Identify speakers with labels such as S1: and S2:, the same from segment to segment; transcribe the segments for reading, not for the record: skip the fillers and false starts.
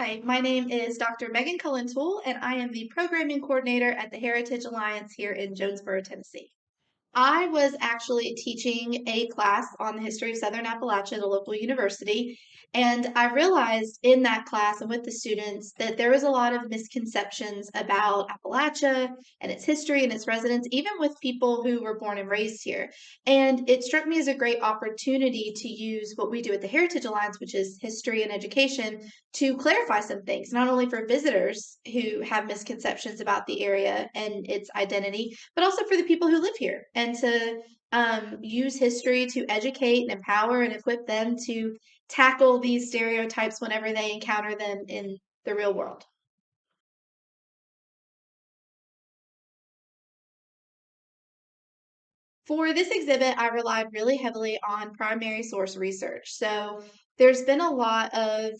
S1: Hi, my name is Dr. Cullen Tewell, and I am the Programming Coordinator at the Heritage Alliance here in Jonesborough, Tennessee. I was actually teaching a class on the history of Southern Appalachia at a local university, and I realized in that class and with the students that there was a lot of misconceptions about Appalachia and its history and its residents, even with people who were born and raised here. And it struck me as a great opportunity to use what we do at the Heritage Alliance, which is history and education, to clarify some things, not only for visitors who have misconceptions about the area and its identity, but also for the people who live here, and to use history to educate and empower and equip them to tackle these stereotypes whenever they encounter them in the real world. For this exhibit, I relied really heavily on primary source research. So there's been a lot of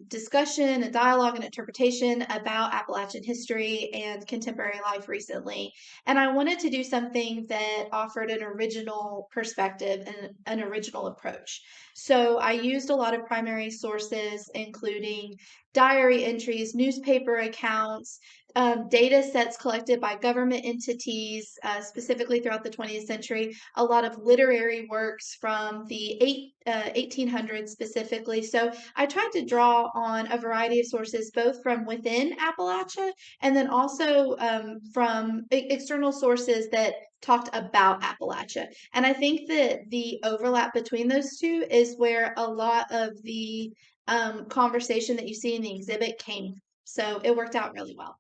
S1: discussion and dialogue and interpretation about Appalachian history and contemporary life recently. And I wanted to do something that offered an original perspective and an original approach. So I used a lot of primary sources, including diary entries, newspaper accounts, data sets collected by government entities, specifically throughout the 20th century, a lot of literary works from the 1800s specifically. So I tried to draw on a variety of sources, both from within Appalachia and then also from external sources that talked about Appalachia. And I think that the overlap between those two is where a lot of the conversation that you see in the exhibit came. So it worked out really well.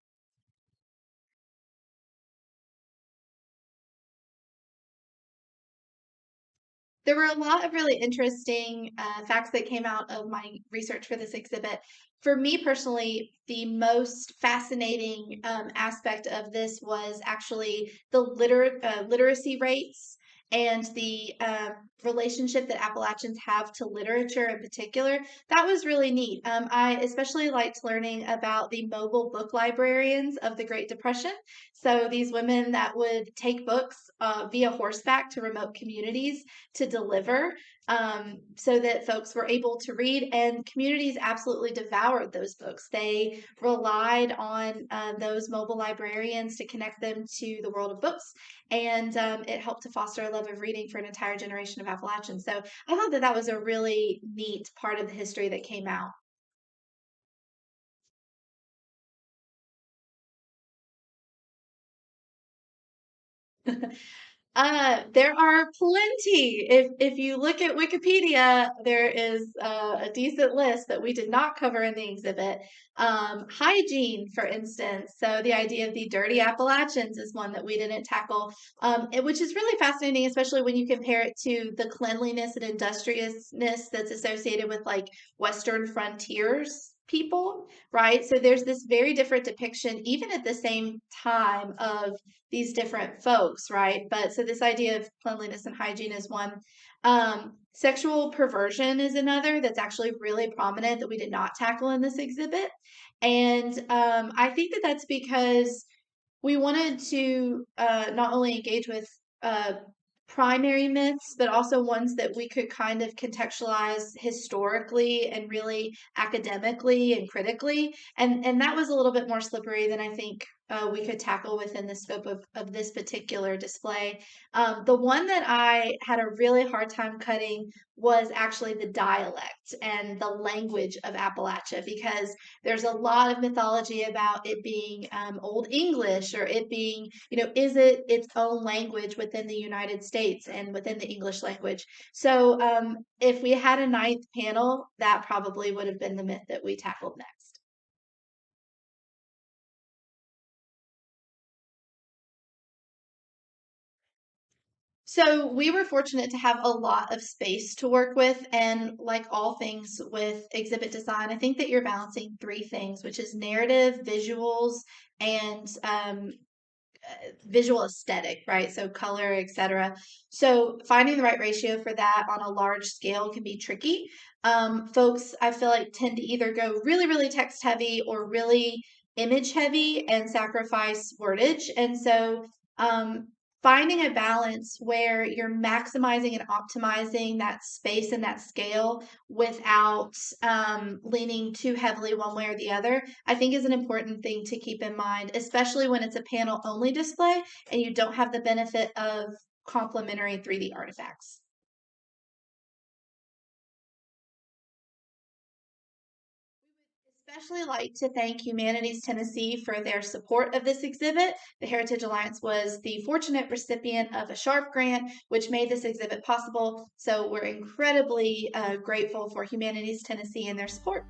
S1: There were a lot of really interesting facts that came out of my research for this exhibit. For me personally, the most fascinating aspect of this was actually the literacy rates and the relationship that Appalachians have to literature in particular. That was really neat. I especially liked learning about the mobile book librarians of the Great Depression. So these women that would take books via horseback to remote communities to deliver, so that folks were able to read, and communities absolutely devoured those books. They relied on those mobile librarians to connect them to the world of books, and it helped to foster a love of reading for an entire generation of Appalachians. So I thought that that was a really neat part of the history that came out. There are plenty. If you look at Wikipedia, there is a decent list that we did not cover in the exhibit. Hygiene, for instance. So the idea of the dirty Appalachians is one that we didn't tackle, which is really fascinating, especially when you compare it to the cleanliness and industriousness that's associated with like Western frontiers people, right? So there's this very different depiction, even at the same time, of these different folks, right? But so this idea of cleanliness and hygiene is one. Sexual perversion is another that's actually really prominent that we did not tackle in this exhibit. And I think that that's because we wanted to not only engage with uh, primary myths, but also ones that we could kind of contextualize historically and really academically and critically. And that was a little bit more slippery than I think we could tackle within the scope of this particular display. The one that I had a really hard time cutting was actually the dialect and the language of Appalachia, because there's a lot of mythology about it being Old English, or it being, is it its own language within the United States and within the English language? So if we had a ninth panel, that probably would have been the myth that we tackled next. So we were fortunate to have a lot of space to work with, and like all things with exhibit design, I think that you're balancing three things, which is narrative, visuals, and visual aesthetic, right? So color, etc. So finding the right ratio for that on a large scale can be tricky. Folks, I feel like, tend to either go really, really text heavy or really image heavy and sacrifice wordage. And so finding a balance where you're maximizing and optimizing that space and that scale without leaning too heavily one way or the other, I think is an important thing to keep in mind, especially when it's a panel only display and you don't have the benefit of complementary 3D artifacts. Especially like to thank Humanities Tennessee for their support of this exhibit. The Heritage Alliance was the fortunate recipient of a SHARP grant, which made this exhibit possible. So we're incredibly grateful for Humanities Tennessee and their support.